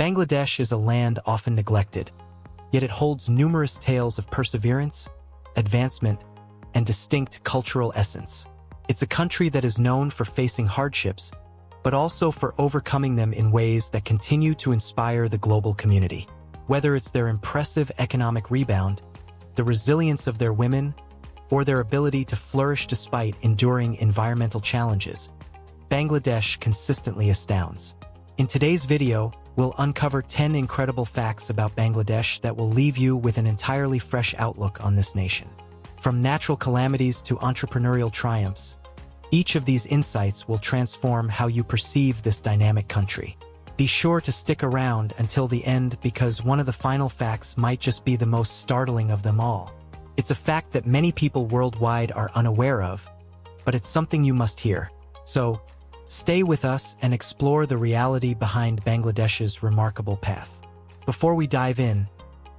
Bangladesh is a land often neglected, yet it holds numerous tales of perseverance, advancement, and distinct cultural essence. It's a country that is known for facing hardships, but also for overcoming them in ways that continue to inspire the global community. Whether it's their impressive economic rebound, the resilience of their women, or their ability to flourish despite enduring environmental challenges, Bangladesh consistently astounds. In today's video, we'll uncover 10 incredible facts about Bangladesh that will leave you with an entirely fresh outlook on this nation. From natural calamities to entrepreneurial triumphs, each of these insights will transform how you perceive this dynamic country. Be sure to stick around until the end because one of the final facts might just be the most startling of them all. It's a fact that many people worldwide are unaware of, but it's something you must hear. So, stay with us and explore the reality behind Bangladesh's remarkable path. Before we dive in,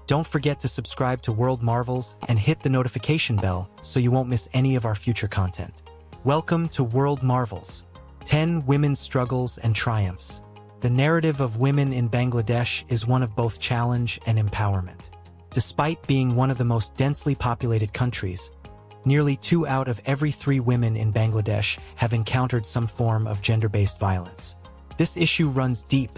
don't forget to subscribe to World Marvels and hit the notification bell so you won't miss any of our future content. Welcome to World Marvels, 10 Women's Struggles and Triumphs. The narrative of women in Bangladesh is one of both challenge and empowerment. Despite being one of the most densely populated countries, nearly 2 out of every 3 women in Bangladesh have encountered some form of gender-based violence. This issue runs deep,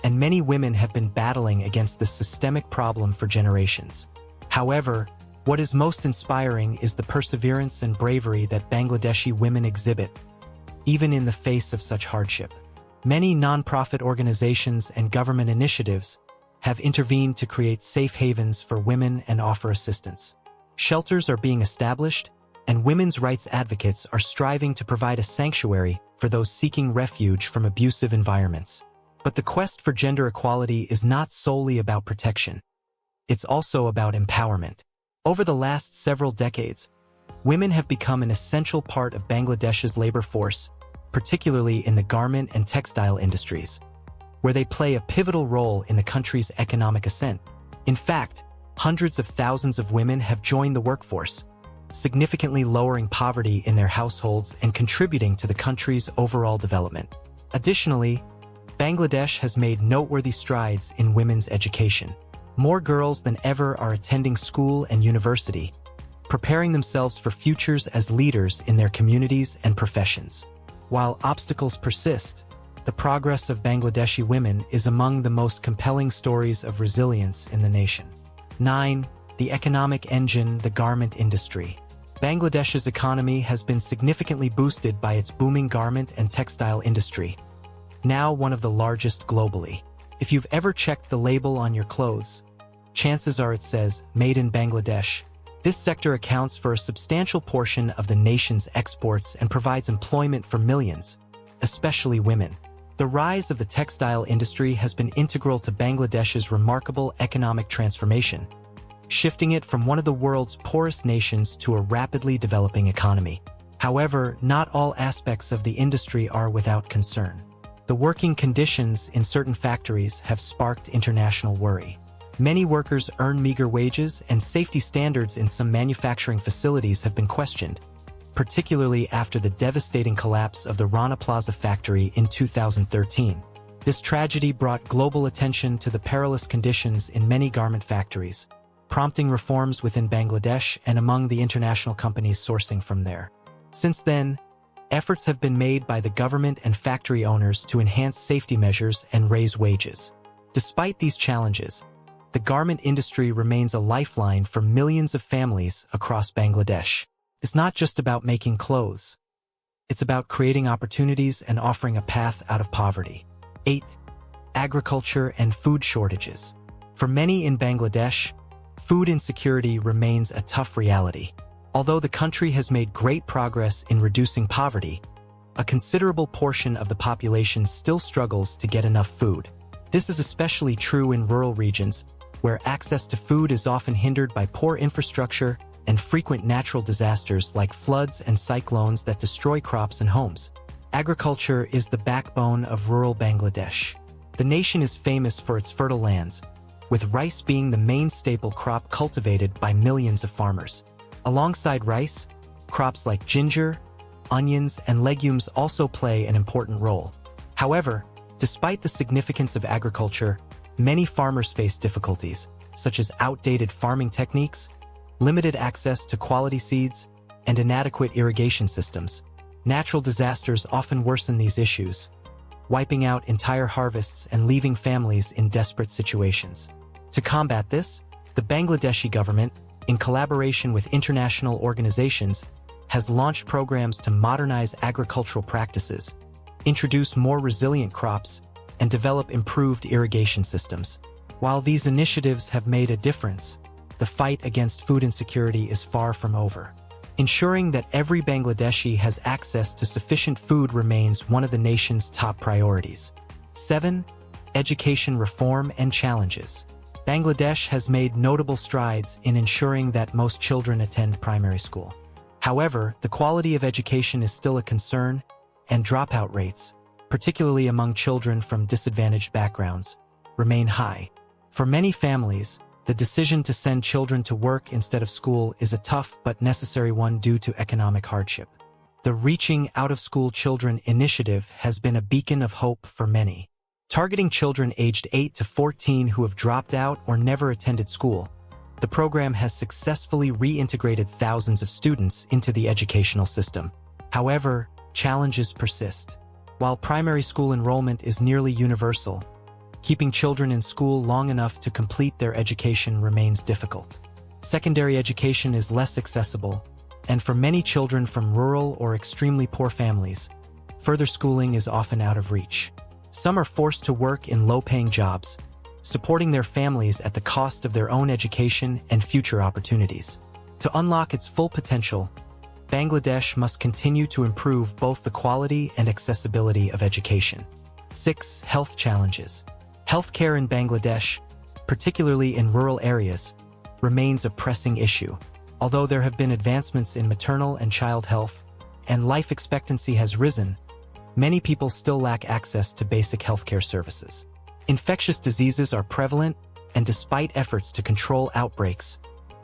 and many women have been battling against this systemic problem for generations. However, what is most inspiring is the perseverance and bravery that Bangladeshi women exhibit, even in the face of such hardship. Many nonprofit organizations and government initiatives have intervened to create safe havens for women and offer assistance. Shelters are being established, and women's rights advocates are striving to provide a sanctuary for those seeking refuge from abusive environments. But the quest for gender equality is not solely about protection. It's also about empowerment. Over the last several decades, women have become an essential part of Bangladesh's labor force, particularly in the garment and textile industries, where they play a pivotal role in the country's economic ascent. In fact, hundreds of thousands of women have joined the workforce, significantly lowering poverty in their households and contributing to the country's overall development. Additionally, Bangladesh has made noteworthy strides in women's education. More girls than ever are attending school and university, preparing themselves for futures as leaders in their communities and professions. While obstacles persist, the progress of Bangladeshi women is among the most compelling stories of resilience in the nation. 9. The economic engine, the garment industry. Bangladesh's economy has been significantly boosted by its booming garment and textile industry, now one of the largest globally. If you've ever checked the label on your clothes, chances are it says, "Made in Bangladesh." This sector accounts for a substantial portion of the nation's exports and provides employment for millions, especially women. The rise of the textile industry has been integral to Bangladesh's remarkable economic transformation, shifting it from one of the world's poorest nations to a rapidly developing economy. However, not all aspects of the industry are without concern. The working conditions in certain factories have sparked international worry. Many workers earn meager wages, and safety standards in some manufacturing facilities have been questioned, particularly after the devastating collapse of the Rana Plaza factory in 2013. This tragedy brought global attention to the perilous conditions in many garment factories, prompting reforms within Bangladesh and among the international companies sourcing from there. Since then, efforts have been made by the government and factory owners to enhance safety measures and raise wages. Despite these challenges, the garment industry remains a lifeline for millions of families across Bangladesh. It's not just about making clothes. It's about creating opportunities and offering a path out of poverty. 8. Agriculture and food shortages. For many in Bangladesh, food insecurity remains a tough reality. Although the country has made great progress in reducing poverty, a considerable portion of the population still struggles to get enough food. This is especially true in rural regions, where access to food is often hindered by poor infrastructure and frequent natural disasters like floods and cyclones that destroy crops and homes. Agriculture is the backbone of rural Bangladesh. The nation is famous for its fertile lands, with rice being the main staple crop cultivated by millions of farmers. Alongside rice, crops like ginger, onions, and legumes also play an important role. However, despite the significance of agriculture, Many farmers face difficulties, such as outdated farming techniques, limited access to quality seeds, and inadequate irrigation systems. Natural disasters often worsen these issues, wiping out entire harvests and leaving families in desperate situations. To combat this, the Bangladeshi government, in collaboration with international organizations, has launched programs to modernize agricultural practices, introduce more resilient crops, and develop improved irrigation systems. While these initiatives have made a difference, the fight against food insecurity is far from over. Ensuring that every Bangladeshi has access to sufficient food remains one of the nation's top priorities. 7. Education reform and challenges. Bangladesh has made notable strides in ensuring that most children attend primary school. However, the quality of education is still a concern, and dropout rates, particularly among children from disadvantaged backgrounds, remain high. For many families, the decision to send children to work instead of school is a tough but necessary one due to economic hardship. The Reaching Out-of-School Children initiative has been a beacon of hope for many. Targeting children aged 8 to 14 who have dropped out or never attended school, the program has successfully reintegrated thousands of students into the educational system. However, challenges persist. While primary school enrollment is nearly universal, keeping children in school long enough to complete their education remains difficult. Secondary education is less accessible, and for many children from rural or extremely poor families, further schooling is often out of reach. Some are forced to work in low-paying jobs, supporting their families at the cost of their own education and future opportunities. To unlock its full potential, Bangladesh must continue to improve both the quality and accessibility of education. 6. Health challenges. Healthcare in Bangladesh, particularly in rural areas, remains a pressing issue. Although there have been advancements in maternal and child health, and life expectancy has risen, many people still lack access to basic healthcare services. Infectious diseases are prevalent, and despite efforts to control outbreaks,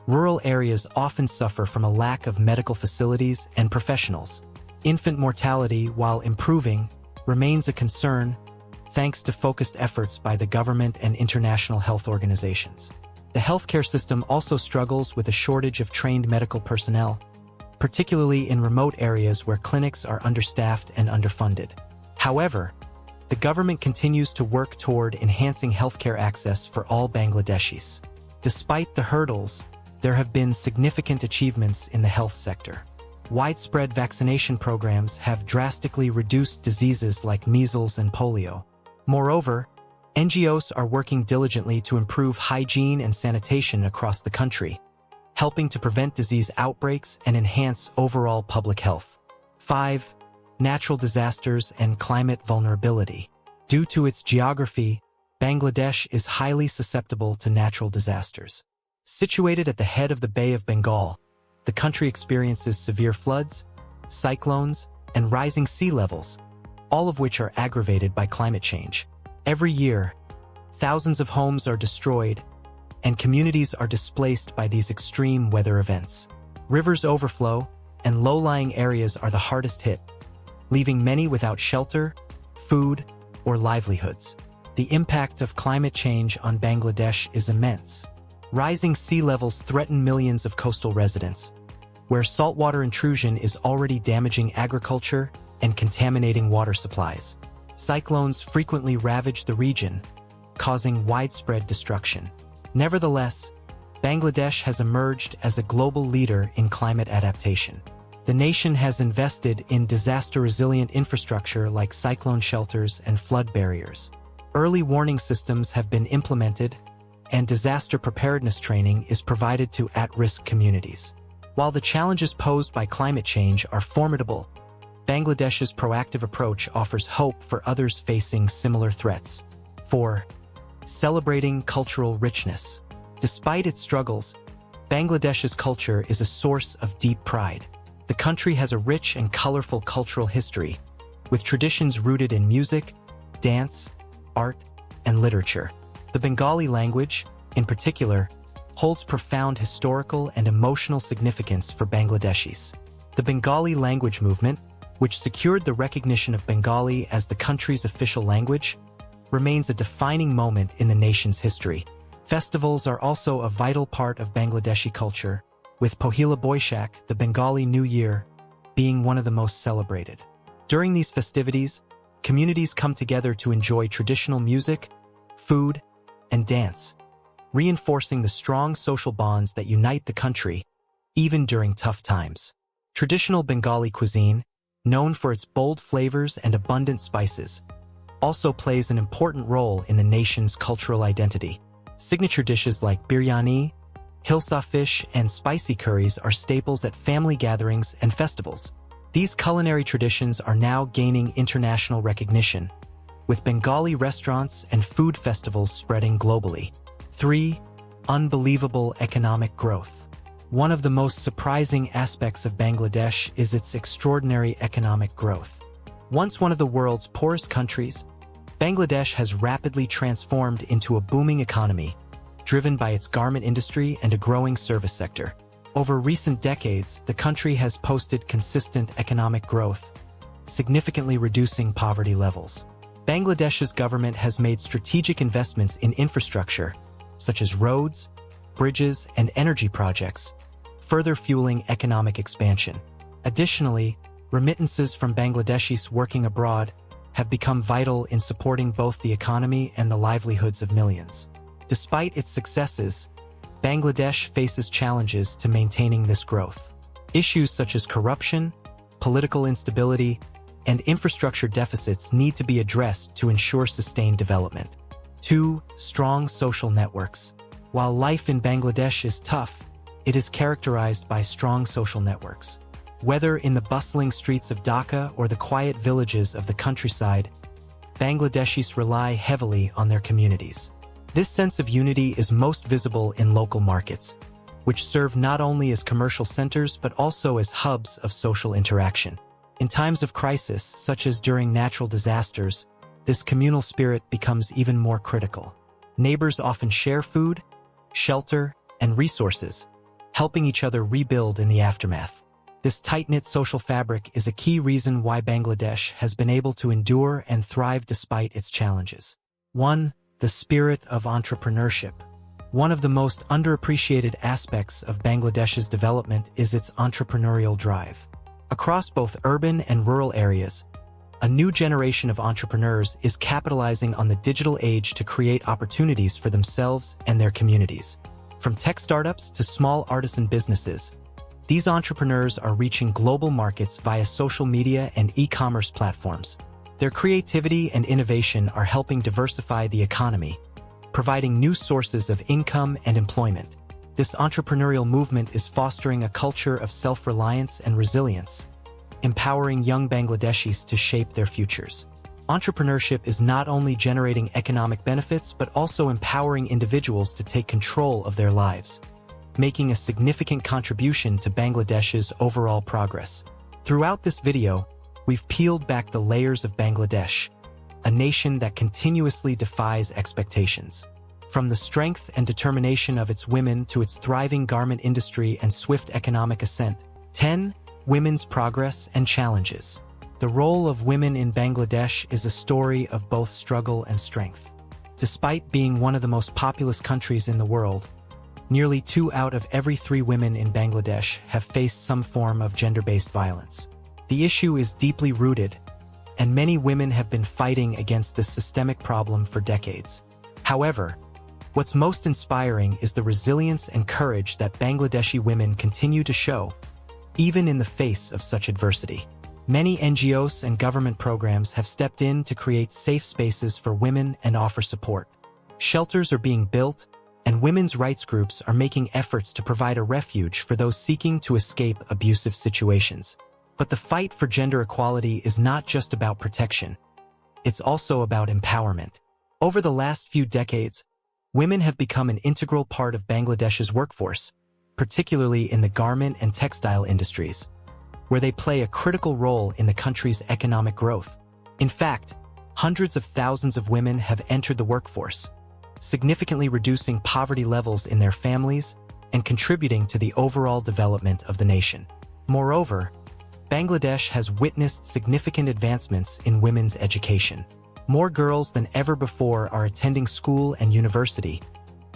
rural areas often suffer from a lack of medical facilities and professionals. Infant mortality, while improving, remains a concern, thanks to focused efforts by the government and international health organizations. The healthcare system also struggles with a shortage of trained medical personnel, particularly in remote areas where clinics are understaffed and underfunded. However, the government continues to work toward enhancing healthcare access for all Bangladeshis. Despite the hurdles, there have been significant achievements in the health sector. Widespread vaccination programs have drastically reduced diseases like measles and polio. Moreover, NGOs are working diligently to improve hygiene and sanitation across the country, helping to prevent disease outbreaks and enhance overall public health. 5. Natural disasters and climate vulnerability. Due to its geography, Bangladesh is highly susceptible to natural disasters. Situated at the head of the Bay of Bengal, the country experiences severe floods, cyclones, and rising sea levels, all of which are aggravated by climate change. Every year, thousands of homes are destroyed, and communities are displaced by these extreme weather events. Rivers overflow, and low-lying areas are the hardest hit, leaving many without shelter, food, or livelihoods. The impact of climate change on Bangladesh is immense. Rising sea levels threaten millions of coastal residents, where saltwater intrusion is already damaging agriculture and contaminating water supplies. Cyclones frequently ravage the region, causing widespread destruction. Nevertheless, Bangladesh has emerged as a global leader in climate adaptation. The nation has invested in disaster-resilient infrastructure like cyclone shelters and flood barriers. Early warning systems have been implemented, and disaster preparedness training is provided to at-risk communities. While the challenges posed by climate change are formidable, Bangladesh's proactive approach offers hope for others facing similar threats. 4. Celebrating cultural richness. Despite its struggles, Bangladesh's culture is a source of deep pride. The country has a rich and colorful cultural history, with traditions rooted in music, dance, art, and literature. The Bengali language, in particular, holds profound historical and emotional significance for Bangladeshis. The Bengali language movement, which secured the recognition of Bengali as the country's official language, remains a defining moment in the nation's history. Festivals are also a vital part of Bangladeshi culture, with Pohila Boishakh, the Bengali New Year, being one of the most celebrated. During these festivities, communities come together to enjoy traditional music, food, and dance, reinforcing the strong social bonds that unite the country, even during tough times. Traditional Bengali cuisine, known for its bold flavors and abundant spices, also plays an important role in the nation's cultural identity. Signature dishes like biryani, hilsa fish, and spicy curries are staples at family gatherings and festivals. These culinary traditions are now gaining international recognition, with Bengali restaurants and food festivals spreading globally. 3. Unbelievable economic growth. One of the most surprising aspects of Bangladesh is its extraordinary economic growth. Once one of the world's poorest countries, Bangladesh has rapidly transformed into a booming economy, driven by its garment industry and a growing service sector. Over recent decades, the country has posted consistent economic growth, significantly reducing poverty levels. Bangladesh's government has made strategic investments in infrastructure, such as roads, bridges, and energy projects, further fueling economic expansion. Additionally, remittances from Bangladeshis working abroad have become vital in supporting both the economy and the livelihoods of millions. Despite its successes, Bangladesh faces challenges to maintaining this growth. Issues such as corruption, political instability, and infrastructure deficits need to be addressed to ensure sustained development. 2. Strong social networks. While life in Bangladesh is tough, it is characterized by strong social networks. Whether in the bustling streets of Dhaka or the quiet villages of the countryside, Bangladeshis rely heavily on their communities. This sense of unity is most visible in local markets, which serve not only as commercial centers but also as hubs of social interaction. In times of crisis, such as during natural disasters, this communal spirit becomes even more critical. Neighbors often share food, shelter, and resources, helping each other rebuild in the aftermath. This tight-knit social fabric is a key reason why Bangladesh has been able to endure and thrive despite its challenges. 1. The spirit of entrepreneurship. One of the most underappreciated aspects of Bangladesh's development is its entrepreneurial drive. Across both urban and rural areas, a new generation of entrepreneurs is capitalizing on the digital age to create opportunities for themselves and their communities. From tech startups to small artisan businesses, these entrepreneurs are reaching global markets via social media and e-commerce platforms. Their creativity and innovation are helping diversify the economy, providing new sources of income and employment. This entrepreneurial movement is fostering a culture of self-reliance and resilience, empowering young Bangladeshis to shape their futures. Entrepreneurship is not only generating economic benefits but also empowering individuals to take control of their lives, making a significant contribution to Bangladesh's overall progress. Throughout this video, we've peeled back the layers of Bangladesh, a nation that continuously defies expectations. From the strength and determination of its women to its thriving garment industry and swift economic ascent. 10. Women's progress and challenges. The role of women in Bangladesh is a story of both struggle and strength. Despite being one of the most populous countries in the world, nearly 2 out of every 3 women in Bangladesh have faced some form of gender-based violence. The issue is deeply rooted, and many women have been fighting against this systemic problem for decades. However, what's most inspiring is the resilience and courage that Bangladeshi women continue to show, even in the face of such adversity. Many NGOs and government programs have stepped in to create safe spaces for women and offer support. Shelters are being built, and women's rights groups are making efforts to provide a refuge for those seeking to escape abusive situations. But the fight for gender equality is not just about protection. It's also about empowerment. Over the last few decades, women have become an integral part of Bangladesh's workforce, particularly in the garment and textile industries, where they play a critical role in the country's economic growth. In fact, hundreds of thousands of women have entered the workforce, significantly reducing poverty levels in their families and contributing to the overall development of the nation. Moreover, Bangladesh has witnessed significant advancements in women's education. More girls than ever before are attending school and university,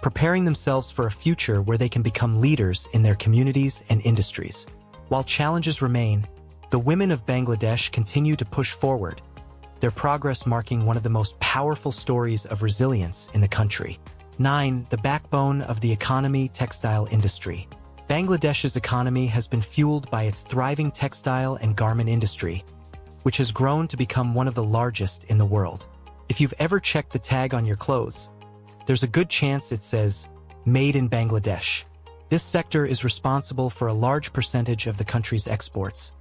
preparing themselves for a future where they can become leaders in their communities and industries. While challenges remain, the women of Bangladesh continue to push forward, their progress marking one of the most powerful stories of resilience in the country. 9. The backbone of the economy: textile industry. Bangladesh's economy has been fueled by its thriving textile and garment industry, which has grown to become one of the largest in the world. If you've ever checked the tag on your clothes, there's a good chance it says, "Made in Bangladesh." This sector is responsible for a large percentage of the country's exports,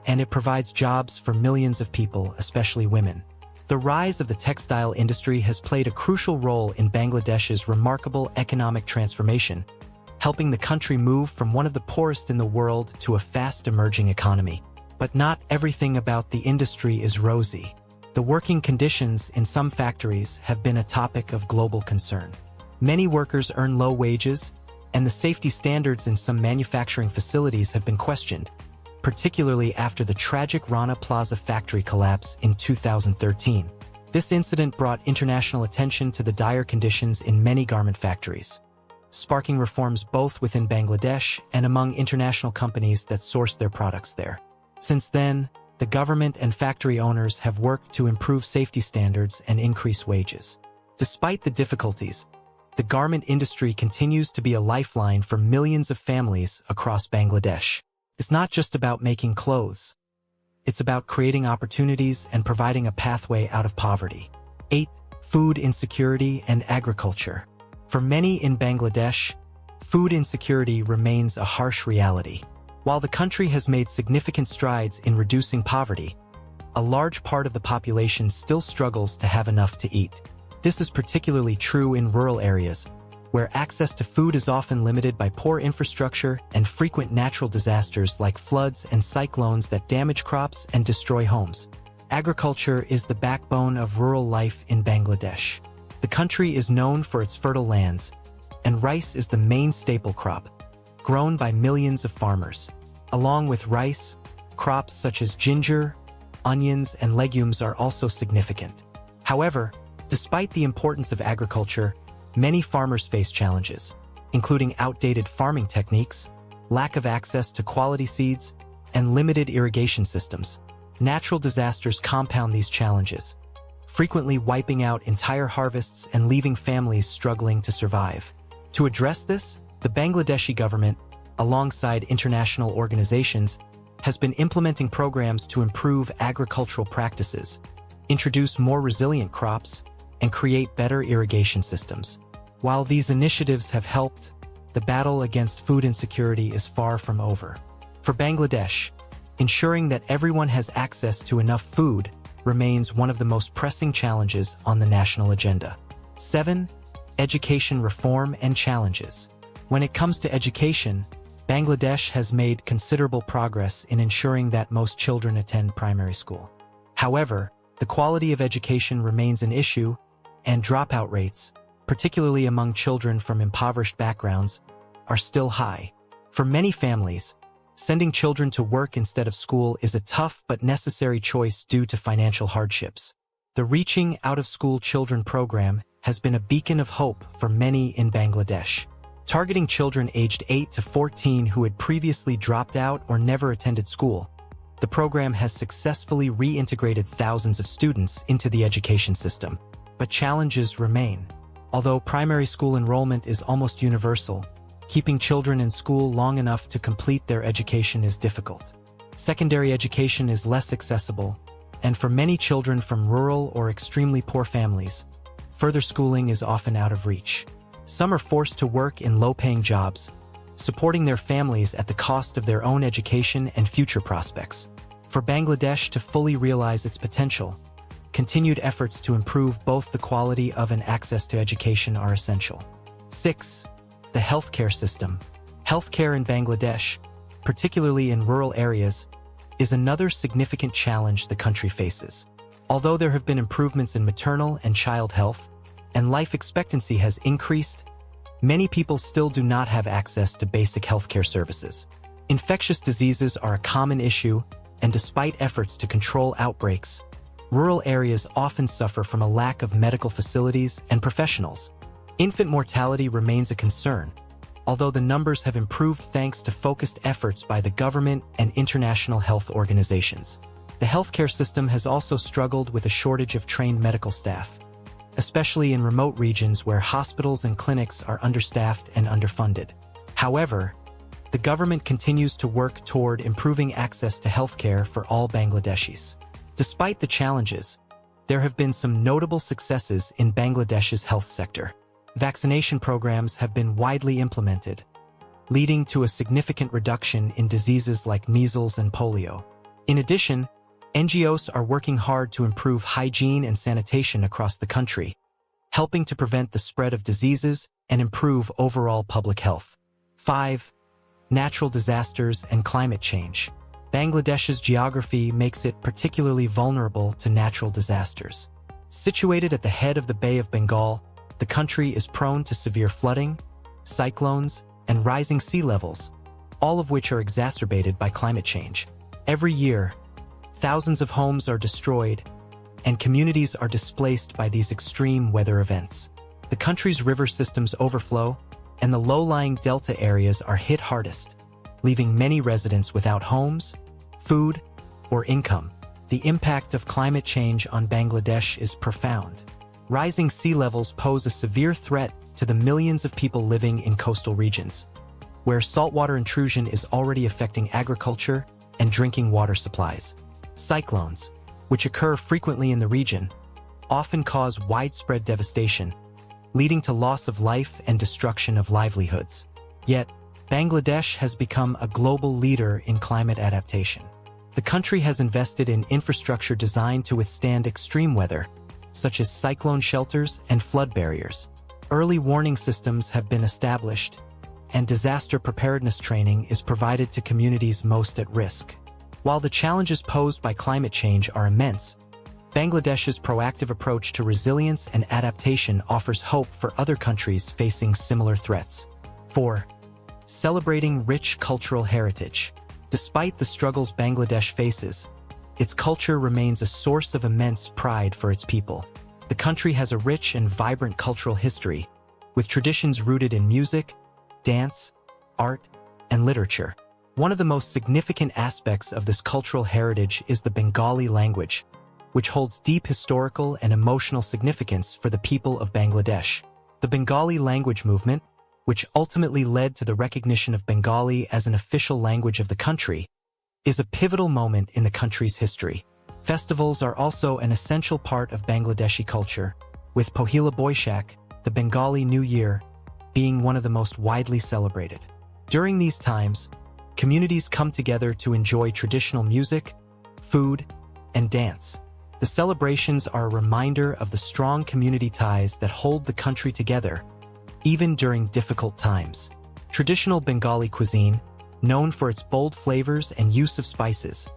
and it provides jobs for millions of people, especially women. The rise of the textile industry has played a crucial role in Bangladesh's remarkable economic transformation, helping the country move from one of the poorest in the world to a fast-emerging economy. But not everything about the industry is rosy. The working conditions in some factories have been a topic of global concern. Many workers earn low wages, and the safety standards in some manufacturing facilities have been questioned, particularly after the tragic Rana Plaza factory collapse in 2013. This incident brought international attention to the dire conditions in many garment factories, sparking reforms both within Bangladesh and among international companies that source their products there. Since then, the government and factory owners have worked to improve safety standards and increase wages. Despite the difficulties, the garment industry continues to be a lifeline for millions of families across Bangladesh. It's not just about making clothes. It's about creating opportunities and providing a pathway out of poverty. 8. Food insecurity and agriculture. For many in Bangladesh, food insecurity remains a harsh reality. While the country has made significant strides in reducing poverty, a large part of the population still struggles to have enough to eat. This is particularly true in rural areas, where access to food is often limited by poor infrastructure and frequent natural disasters like floods and cyclones that damage crops and destroy homes. Agriculture is the backbone of rural life in Bangladesh. The country is known for its fertile lands, and rice is the main staple crop, grown by millions of farmers. Along with rice, crops such as ginger, onions, and legumes are also significant. However, despite the importance of agriculture, many farmers face challenges, including outdated farming techniques, lack of access to quality seeds, and limited irrigation systems. Natural disasters compound these challenges, frequently wiping out entire harvests and leaving families struggling to survive. To address this, the Bangladeshi government, alongside international organizations, has been implementing programs to improve agricultural practices, introduce more resilient crops, and create better irrigation systems. While these initiatives have helped, the battle against food insecurity is far from over. For Bangladesh, ensuring that everyone has access to enough food remains one of the most pressing challenges on the national agenda. 7. Education reform and challenges. When it comes to education, Bangladesh has made considerable progress in ensuring that most children attend primary school. However, the quality of education remains an issue, and dropout rates, particularly among children from impoverished backgrounds, are still high. For many families, sending children to work instead of school is a tough but necessary choice due to financial hardships. The Reaching Out-of-School Children program has been a beacon of hope for many in Bangladesh, targeting children aged 8 to 14 who had previously dropped out or never attended school. The program has successfully reintegrated thousands of students into the education system, but challenges remain. Although primary school enrollment is almost universal, keeping children in school long enough to complete their education is difficult. Secondary education is less accessible, and for many children from rural or extremely poor families, further schooling is often out of reach. Some are forced to work in low-paying jobs, supporting their families at the cost of their own education and future prospects. For Bangladesh to fully realize its potential, continued efforts to improve both the quality of and access to education are essential. 6. The healthcare system. Healthcare in Bangladesh, particularly in rural areas, is another significant challenge the country faces. Although there have been improvements in maternal and child health, and life expectancy has increased, many people still do not have access to basic healthcare services. Infectious diseases are a common issue, and despite efforts to control outbreaks, rural areas often suffer from a lack of medical facilities and professionals. Infant mortality remains a concern, although the numbers have improved thanks to focused efforts by the government and international health organizations. The healthcare system has also struggled with a shortage of trained medical staff, especially in remote regions where hospitals and clinics are understaffed and underfunded. However, the government continues to work toward improving access to healthcare for all Bangladeshis. Despite the challenges, there have been some notable successes in Bangladesh's health sector. Vaccination programs have been widely implemented, leading to a significant reduction in diseases like measles and polio. In addition, NGOs are working hard to improve hygiene and sanitation across the country, helping to prevent the spread of diseases and improve overall public health. 5. Natural disasters and climate change. Bangladesh's geography makes it particularly vulnerable to natural disasters. Situated at the head of the Bay of Bengal, the country is prone to severe flooding, cyclones, and rising sea levels, all of which are exacerbated by climate change. Every year, thousands of homes are destroyed, and communities are displaced by these extreme weather events. The country's river systems overflow, and the low-lying delta areas are hit hardest, leaving many residents without homes, food, or income. The impact of climate change on Bangladesh is profound. Rising sea levels pose a severe threat to the millions of people living in coastal regions, where saltwater intrusion is already affecting agriculture and drinking water supplies. Cyclones, which occur frequently in the region, often cause widespread devastation, leading to loss of life and destruction of livelihoods. Yet, Bangladesh has become a global leader in climate adaptation. The country has invested in infrastructure designed to withstand extreme weather, such as cyclone shelters and flood barriers. Early warning systems have been established, and disaster preparedness training is provided to communities most at risk. While the challenges posed by climate change are immense, Bangladesh's proactive approach to resilience and adaptation offers hope for other countries facing similar threats. 4. Celebrating rich cultural heritage. Despite the struggles Bangladesh faces, its culture remains a source of immense pride for its people. The country has a rich and vibrant cultural history, with traditions rooted in music, dance, art, and literature. One of the most significant aspects of this cultural heritage is the Bengali language, which holds deep historical and emotional significance for the people of Bangladesh. The Bengali language movement, which ultimately led to the recognition of Bengali as an official language of the country, is a pivotal moment in the country's history. Festivals are also an essential part of Bangladeshi culture, with Pohila Boishakh, the Bengali New Year, being one of the most widely celebrated. During these times, communities come together to enjoy traditional music, food, and dance. The celebrations are a reminder of the strong community ties that hold the country together, even during difficult times. Traditional Bengali cuisine, known for its bold flavors and use of spices,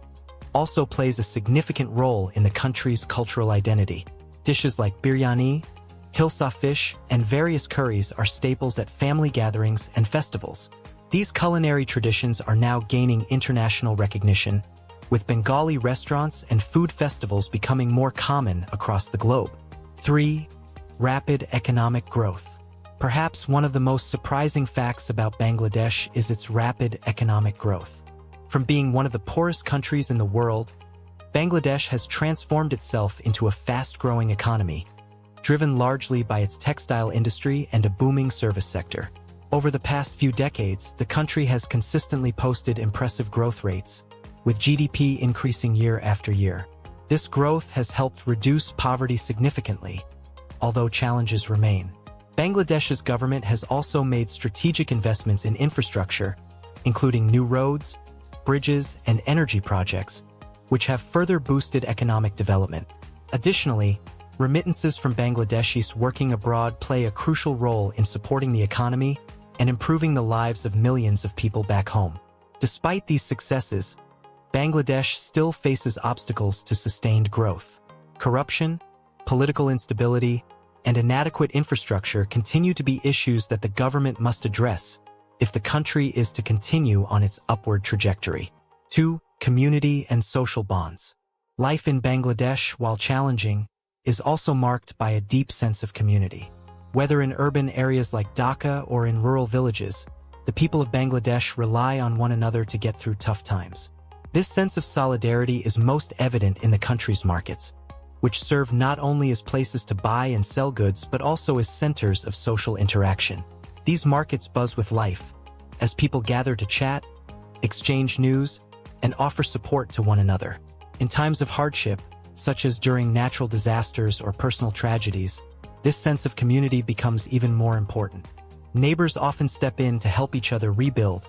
also plays a significant role in the country's cultural identity. Dishes like biryani, hilsa fish, and various curries are staples at family gatherings and festivals. These culinary traditions are now gaining international recognition, with Bengali restaurants and food festivals becoming more common across the globe. 3. Rapid economic growth. Perhaps one of the most surprising facts about Bangladesh is its rapid economic growth. From being one of the poorest countries in the world, Bangladesh has transformed itself into a fast-growing economy, driven largely by its textile industry and a booming service sector. Over the past few decades, the country has consistently posted impressive growth rates, with GDP increasing year after year. This growth has helped reduce poverty significantly, although challenges remain. Bangladesh's government has also made strategic investments in infrastructure, including new roads, bridges, and energy projects, which have further boosted economic development. Additionally, remittances from Bangladeshis working abroad play a crucial role in supporting the economy and improving the lives of millions of people back home. Despite these successes, Bangladesh still faces obstacles to sustained growth. Corruption, political instability, and inadequate infrastructure continue to be issues that the government must address if the country is to continue on its upward trajectory. 2. Community and social bonds. Life in Bangladesh, while challenging, is also marked by a deep sense of community. Whether in urban areas like Dhaka or in rural villages, the people of Bangladesh rely on one another to get through tough times. This sense of solidarity is most evident in the country's markets, which serve not only as places to buy and sell goods but also as centers of social interaction. These markets buzz with life, as people gather to chat, exchange news, and offer support to one another. In times of hardship, such as during natural disasters or personal tragedies, this sense of community becomes even more important. Neighbors often step in to help each other rebuild,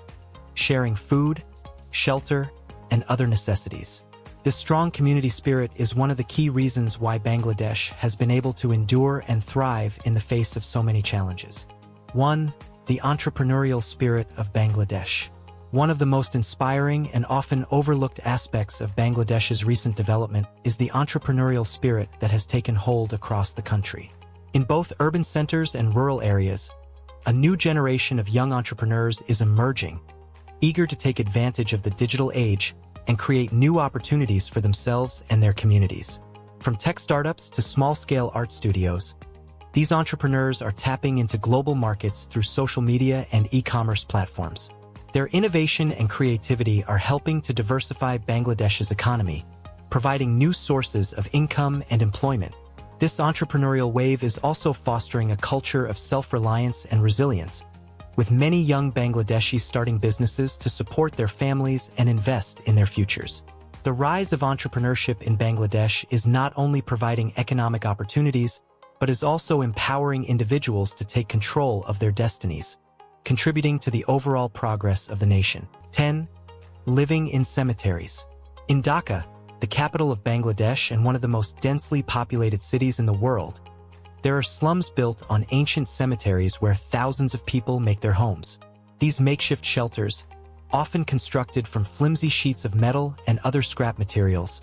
sharing food, shelter, and other necessities. This strong community spirit is one of the key reasons why Bangladesh has been able to endure and thrive in the face of so many challenges. 1. The entrepreneurial spirit of Bangladesh. One of the most inspiring and often overlooked aspects of Bangladesh's recent development is the entrepreneurial spirit that has taken hold across the country. In both urban centers and rural areas, a new generation of young entrepreneurs is emerging, eager to take advantage of the digital age and create new opportunities for themselves and their communities. From tech startups to small-scale art studios, these entrepreneurs are tapping into global markets through social media and e-commerce platforms. Their innovation and creativity are helping to diversify Bangladesh's economy, providing new sources of income and employment. This entrepreneurial wave is also fostering a culture of self-reliance and resilience, with many young Bangladeshis starting businesses to support their families and invest in their futures. The rise of entrepreneurship in Bangladesh is not only providing economic opportunities, but is also empowering individuals to take control of their destinies, contributing to the overall progress of the nation. 10. Living in cemeteries. In Dhaka, the capital of Bangladesh and one of the most densely populated cities in the world, there are slums built on ancient cemeteries where thousands of people make their homes. These makeshift shelters, often constructed from flimsy sheets of metal and other scrap materials,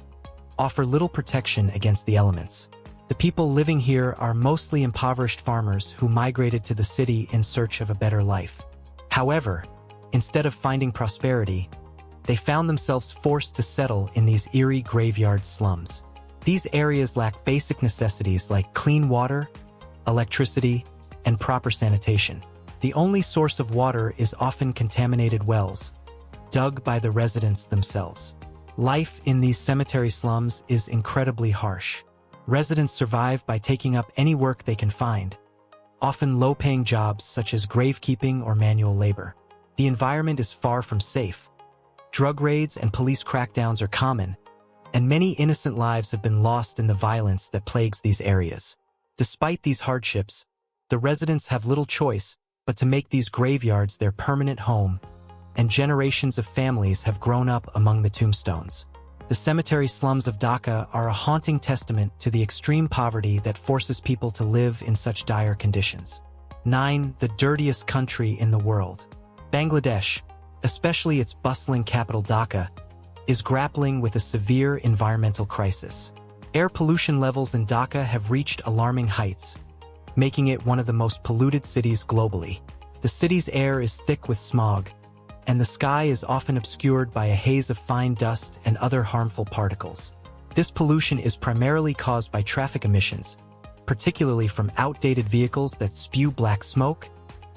offer little protection against the elements. The people living here are mostly impoverished farmers who migrated to the city in search of a better life. However, instead of finding prosperity, they found themselves forced to settle in these eerie graveyard slums. These areas lack basic necessities like clean water, electricity, and proper sanitation. The only source of water is often contaminated wells, dug by the residents themselves. Life in these cemetery slums is incredibly harsh. Residents survive by taking up any work they can find, often low-paying jobs such as gravekeeping or manual labor. The environment is far from safe. Drug raids and police crackdowns are common, and many innocent lives have been lost in the violence that plagues these areas. Despite these hardships, the residents have little choice but to make these graveyards their permanent home, and generations of families have grown up among the tombstones. The cemetery slums of Dhaka are a haunting testament to the extreme poverty that forces people to live in such dire conditions. 9. The dirtiest country in the world. Bangladesh, especially its bustling capital Dhaka, is grappling with a severe environmental crisis. Air pollution levels in Dhaka have reached alarming heights, making it one of the most polluted cities globally. The city's air is thick with smog, and the sky is often obscured by a haze of fine dust and other harmful particles. This pollution is primarily caused by traffic emissions, particularly from outdated vehicles that spew black smoke,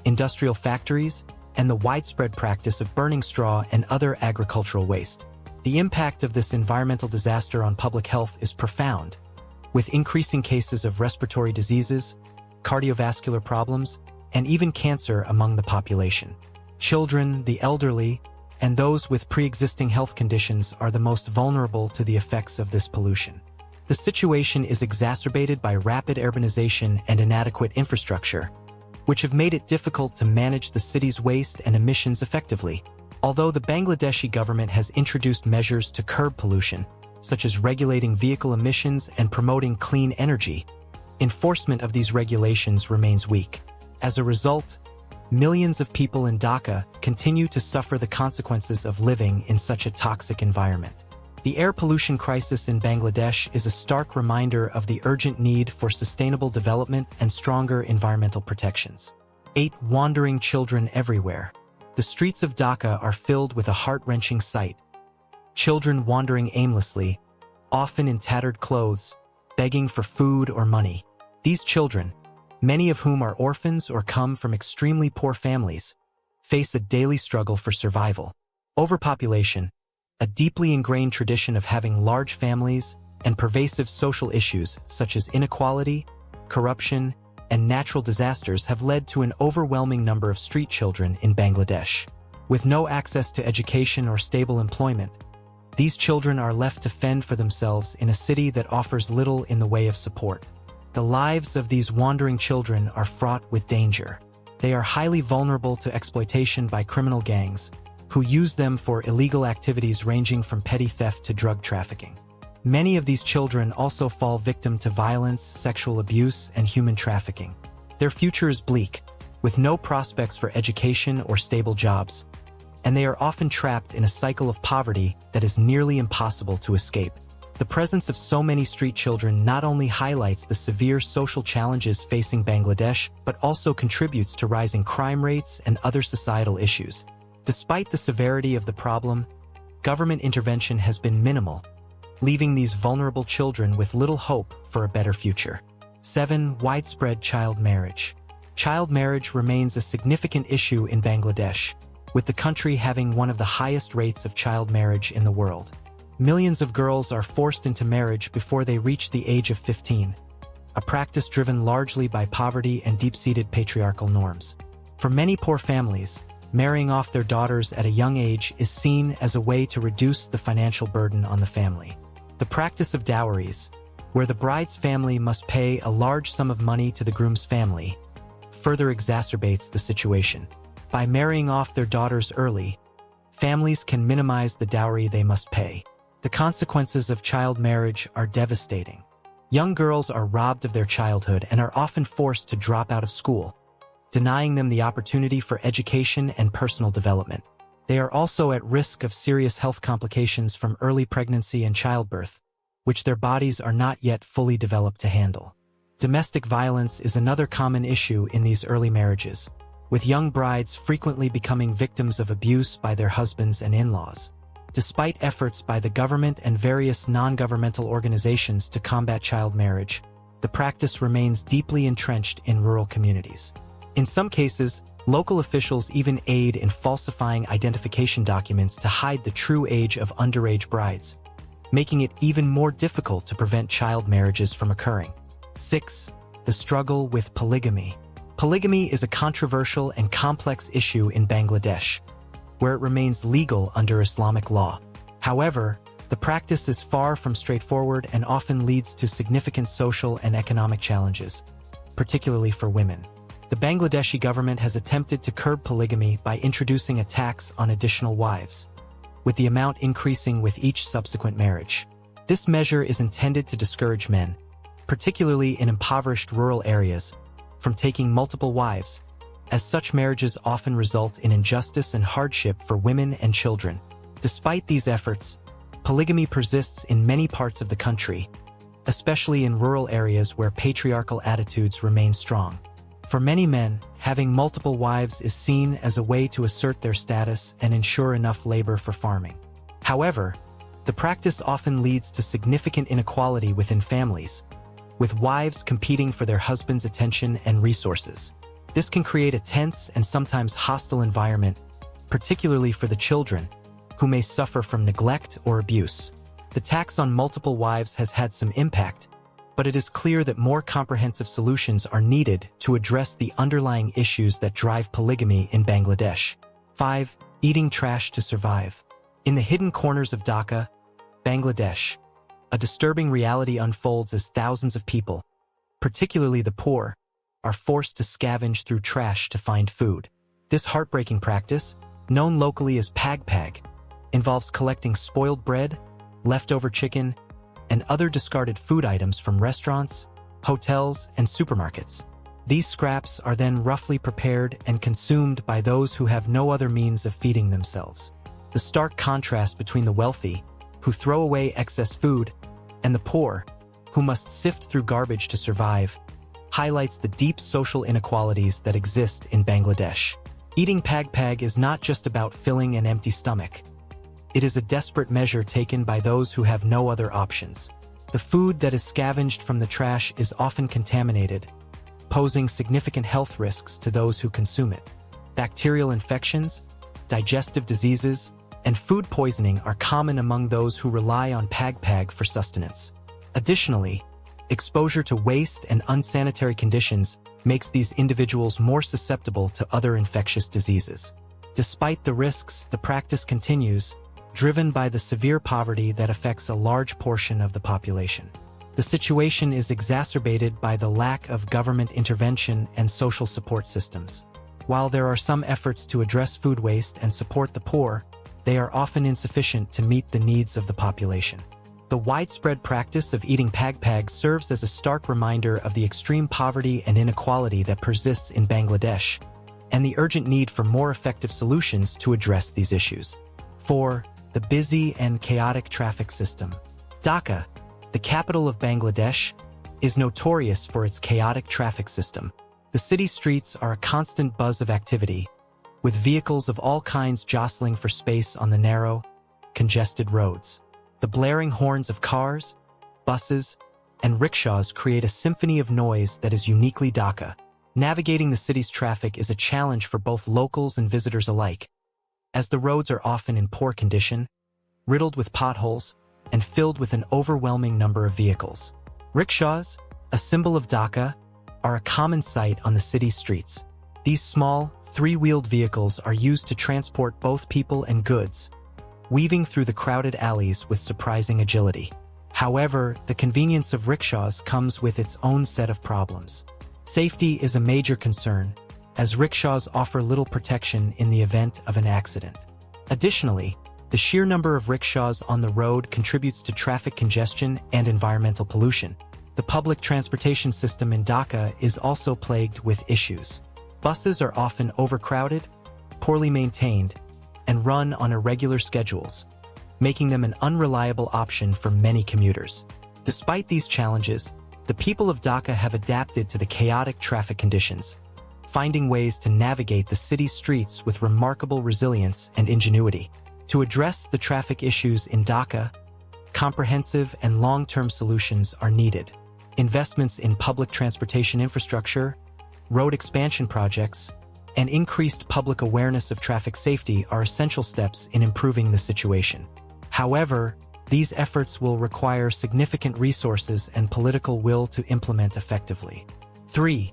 industrial factories, and the widespread practice of burning straw and other agricultural waste. The impact of this environmental disaster on public health is profound, with increasing cases of respiratory diseases, cardiovascular problems, and even cancer among the population. Children, the elderly, and those with pre-existing health conditions are the most vulnerable to the effects of this pollution. The situation is exacerbated by rapid urbanization and inadequate infrastructure, which have made it difficult to manage the city's waste and emissions effectively. Although the Bangladeshi government has introduced measures to curb pollution, such as regulating vehicle emissions and promoting clean energy, enforcement of these regulations remains weak. As a result, millions of people in Dhaka continue to suffer the consequences of living in such a toxic environment. The air pollution crisis in Bangladesh is a stark reminder of the urgent need for sustainable development and stronger environmental protections. 8. Wandering children everywhere. The streets of Dhaka are filled with a heart-wrenching sight. Children wandering aimlessly, often in tattered clothes, begging for food or money. These children, many of whom are orphans or come from extremely poor families, face a daily struggle for survival. Overpopulation, a deeply ingrained tradition of having large families, and pervasive social issues such as inequality, corruption, and natural disasters have led to an overwhelming number of street children in Bangladesh. With no access to education or stable employment, these children are left to fend for themselves in a city that offers little in the way of support. The lives of these wandering children are fraught with danger. They are highly vulnerable to exploitation by criminal gangs, who use them for illegal activities ranging from petty theft to drug trafficking. Many of these children also fall victim to violence, sexual abuse, and human trafficking. Their future is bleak, with no prospects for education or stable jobs, and they are often trapped in a cycle of poverty that is nearly impossible to escape. The presence of so many street children not only highlights the severe social challenges facing Bangladesh, but also contributes to rising crime rates and other societal issues. Despite the severity of the problem, government intervention has been minimal, leaving these vulnerable children with little hope for a better future. 7. Widespread child marriage. Child marriage remains a significant issue in Bangladesh, with the country having one of the highest rates of child marriage in the world. Millions of girls are forced into marriage before they reach the age of 15, a practice driven largely by poverty and deep-seated patriarchal norms. For many poor families, marrying off their daughters at a young age is seen as a way to reduce the financial burden on the family. The practice of dowries, where the bride's family must pay a large sum of money to the groom's family, further exacerbates the situation. By marrying off their daughters early, families can minimize the dowry they must pay. The consequences of child marriage are devastating. Young girls are robbed of their childhood and are often forced to drop out of school, denying them the opportunity for education and personal development. They are also at risk of serious health complications from early pregnancy and childbirth, which their bodies are not yet fully developed to handle. Domestic violence is another common issue in these early marriages, with young brides frequently becoming victims of abuse by their husbands and in-laws. Despite efforts by the government and various non-governmental organizations to combat child marriage, the practice remains deeply entrenched in rural communities. In some cases, local officials even aid in falsifying identification documents to hide the true age of underage brides, making it even more difficult to prevent child marriages from occurring. 6. The struggle with polygamy. Polygamy is a controversial and complex issue in Bangladesh, where it remains legal under Islamic law. However, the practice is far from straightforward and often leads to significant social and economic challenges, particularly for women. The Bangladeshi government has attempted to curb polygamy by introducing a tax on additional wives, with the amount increasing with each subsequent marriage. This measure is intended to discourage men, particularly in impoverished rural areas, from taking multiple wives, as such marriages often result in injustice and hardship for women and children. Despite these efforts, polygamy persists in many parts of the country, especially in rural areas where patriarchal attitudes remain strong. For many men, having multiple wives is seen as a way to assert their status and ensure enough labor for farming. However, the practice often leads to significant inequality within families, with wives competing for their husband's attention and resources. This can create a tense and sometimes hostile environment, particularly for the children, who may suffer from neglect or abuse. The tax on multiple wives has had some impact, but it is clear that more comprehensive solutions are needed to address the underlying issues that drive polygamy in Bangladesh. 5. Eating trash to survive. In the hidden corners of Dhaka, Bangladesh, a disturbing reality unfolds as thousands of people, particularly the poor, are forced to scavenge through trash to find food. This heartbreaking practice, known locally as pag, involves collecting spoiled bread, leftover chicken, and other discarded food items from restaurants, hotels, and supermarkets. These scraps are then roughly prepared and consumed by those who have no other means of feeding themselves. The stark contrast between the wealthy, who throw away excess food, and the poor, who must sift through garbage to survive, highlights the deep social inequalities that exist in Bangladesh. Eating pag is not just about filling an empty stomach. It is a desperate measure taken by those who have no other options. The food that is scavenged from the trash is often contaminated, posing significant health risks to those who consume it. Bacterial infections, digestive diseases, and food poisoning are common among those who rely on pagpag for sustenance. Additionally, exposure to waste and unsanitary conditions makes these individuals more susceptible to other infectious diseases. Despite the risks, the practice continues, driven by the severe poverty that affects a large portion of the population. The situation is exacerbated by the lack of government intervention and social support systems. While there are some efforts to address food waste and support the poor, they are often insufficient to meet the needs of the population. The widespread practice of eating pagpag serves as a stark reminder of the extreme poverty and inequality that persists in Bangladesh, and the urgent need for more effective solutions to address these issues. 4. The busy and chaotic traffic system. Dhaka, the capital of Bangladesh, is notorious for its chaotic traffic system. The city streets are a constant buzz of activity, with vehicles of all kinds jostling for space on the narrow, congested roads. The blaring horns of cars, buses, and rickshaws create a symphony of noise that is uniquely Dhaka. Navigating the city's traffic is a challenge for both locals and visitors alike, as the roads are often in poor condition, riddled with potholes, and filled with an overwhelming number of vehicles. Rickshaws, a symbol of Dhaka, are a common sight on the city's streets. These small, three-wheeled vehicles are used to transport both people and goods, weaving through the crowded alleys with surprising agility. However, the convenience of rickshaws comes with its own set of problems. Safety is a major concern, as rickshaws offer little protection in the event of an accident. Additionally, the sheer number of rickshaws on the road contributes to traffic congestion and environmental pollution. The public transportation system in Dhaka is also plagued with issues. Buses are often overcrowded, poorly maintained, and run on irregular schedules, making them an unreliable option for many commuters. Despite these challenges, the people of Dhaka have adapted to the chaotic traffic conditions, finding ways to navigate the city's streets with remarkable resilience and ingenuity. To address the traffic issues in Dhaka, comprehensive and long-term solutions are needed. Investments in public transportation infrastructure, road expansion projects, and increased public awareness of traffic safety are essential steps in improving the situation. However, these efforts will require significant resources and political will to implement effectively. 3.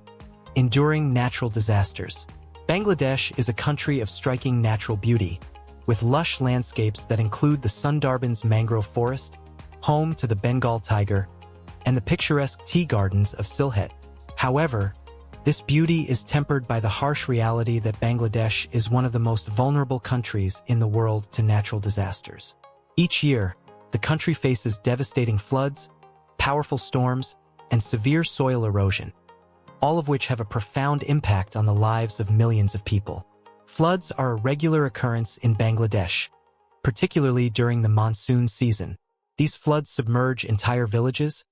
Enduring natural disasters. Bangladesh is a country of striking natural beauty, with lush landscapes that include the Sundarbans mangrove forest, home to the Bengal tiger, and the picturesque tea gardens of Sylhet. However, this beauty is tempered by the harsh reality that Bangladesh is one of the most vulnerable countries in the world to natural disasters. Each year, the country faces devastating floods, powerful storms, and severe soil erosion, all of which have a profound impact on the lives of millions of people. Floods are a regular occurrence in Bangladesh, particularly during the monsoon season. These floods submerge entire villages,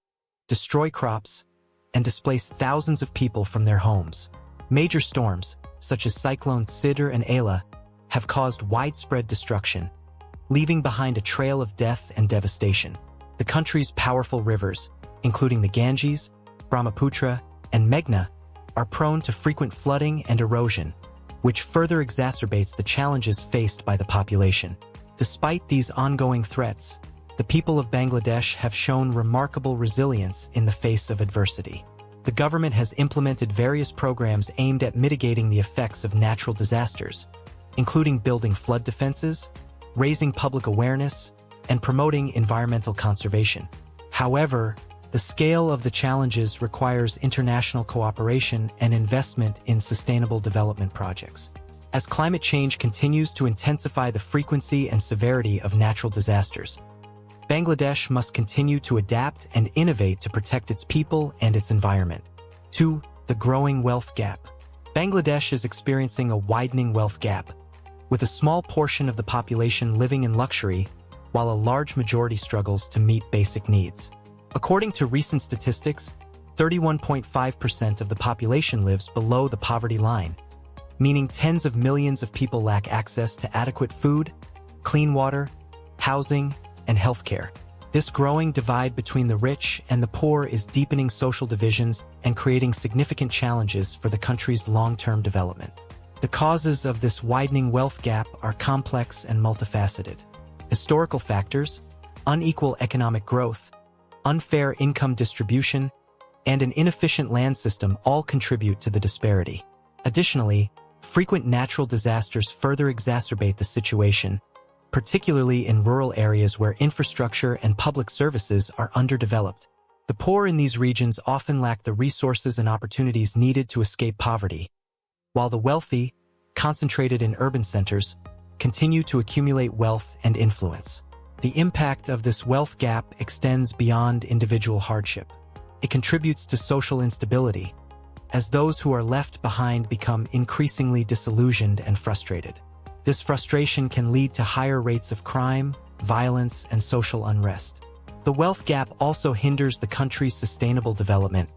destroy crops, and displace thousands of people from their homes. Major storms, such as cyclones Sidr and Ayla, have caused widespread destruction, leaving behind a trail of death and devastation. The country's powerful rivers, including the Ganges, Brahmaputra, and Meghna, are prone to frequent flooding and erosion, which further exacerbates the challenges faced by the population. Despite these ongoing threats, the people of Bangladesh have shown remarkable resilience in the face of adversity. The government has implemented various programs aimed at mitigating the effects of natural disasters, including building flood defenses, raising public awareness, and promoting environmental conservation. However, the scale of the challenges requires international cooperation and investment in sustainable development projects. As climate change continues to intensify the frequency and severity of natural disasters, Bangladesh must continue to adapt and innovate to protect its people and its environment. 2. The growing wealth gap. Bangladesh is experiencing a widening wealth gap, with a small portion of the population living in luxury, while a large majority struggles to meet basic needs. According to recent statistics, 31.5% of the population lives below the poverty line, meaning tens of millions of people lack access to adequate food, clean water, housing, and healthcare. This growing divide between the rich and the poor is deepening social divisions and creating significant challenges for the country's long-term development. The causes of this widening wealth gap are complex and multifaceted. Historical factors, unequal economic growth, unfair income distribution, and an inefficient land system all contribute to the disparity. Additionally, frequent natural disasters further exacerbate the situation, particularly in rural areas where infrastructure and public services are underdeveloped. The poor in these regions often lack the resources and opportunities needed to escape poverty, while the wealthy, concentrated in urban centers, continue to accumulate wealth and influence. The impact of this wealth gap extends beyond individual hardship. It contributes to social instability, as those who are left behind become increasingly disillusioned and frustrated. This frustration can lead to higher rates of crime, violence, and social unrest. The wealth gap also hinders the country's sustainable development,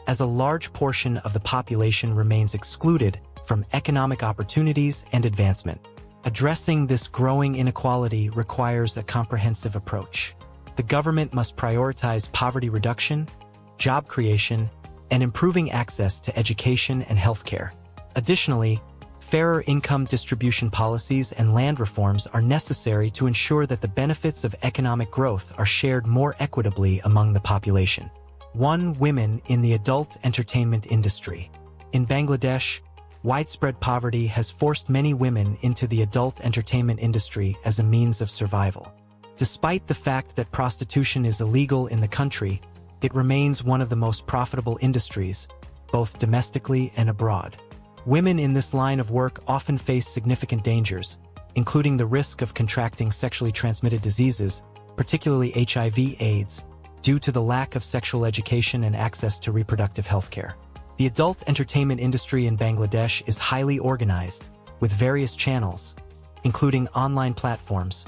as a large portion of the population remains excluded from economic opportunities and advancement. Addressing this growing inequality requires a comprehensive approach. The government must prioritize poverty reduction, job creation, and improving access to education and healthcare. Additionally, fairer income distribution policies and land reforms are necessary to ensure that the benefits of economic growth are shared more equitably among the population. 1. Women in the adult entertainment industry. In Bangladesh, widespread poverty has forced many women into the adult entertainment industry as a means of survival. Despite the fact that prostitution is illegal in the country, it remains one of the most profitable industries, both domestically and abroad. Women in this line of work often face significant dangers, including the risk of contracting sexually transmitted diseases, particularly HIV/AIDS, due to the lack of sexual education and access to reproductive health care. The adult entertainment industry in Bangladesh is highly organized, with various channels, including online platforms,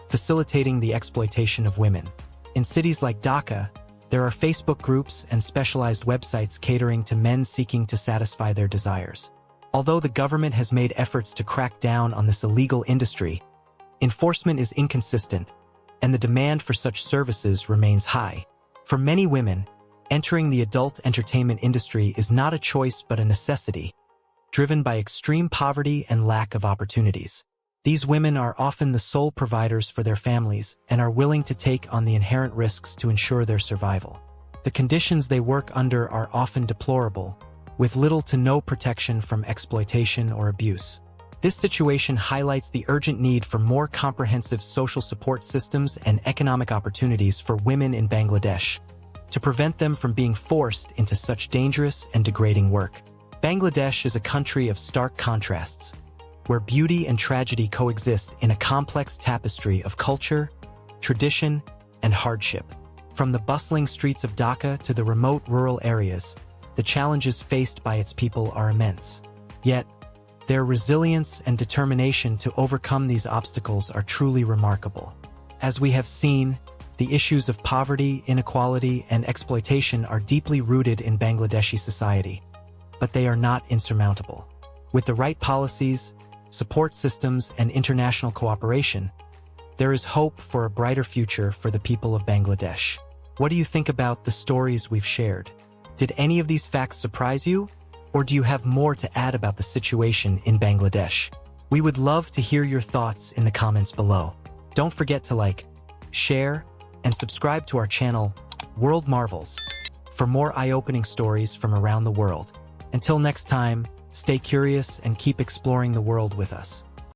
facilitating the exploitation of women. In cities like Dhaka, there are Facebook groups and specialized websites catering to men seeking to satisfy their desires. Although the government has made efforts to crack down on this illegal industry, enforcement is inconsistent, and the demand for such services remains high. For many women, entering the adult entertainment industry is not a choice but a necessity, driven by extreme poverty and lack of opportunities. These women are often the sole providers for their families and are willing to take on the inherent risks to ensure their survival. The conditions they work under are often deplorable, with little to no protection from exploitation or abuse. This situation highlights the urgent need for more comprehensive social support systems and economic opportunities for women in Bangladesh, to prevent them from being forced into such dangerous and degrading work. Bangladesh is a country of stark contrasts, where beauty and tragedy coexist in a complex tapestry of culture, tradition, and hardship. From the bustling streets of Dhaka to the remote rural areas, the challenges faced by its people are immense. Yet, their resilience and determination to overcome these obstacles are truly remarkable. As we have seen, the issues of poverty, inequality, and exploitation are deeply rooted in Bangladeshi society, but they are not insurmountable. With the right policies, support systems, and international cooperation, there is hope for a brighter future for the people of Bangladesh. What do you think about the stories we've shared? Did any of these facts surprise you? Or do you have more to add about the situation in Bangladesh? We would love to hear your thoughts in the comments below. Don't forget to like, share, and subscribe to our channel, World Marvels, for more eye-opening stories from around the world. Until next time, stay curious and keep exploring the world with us.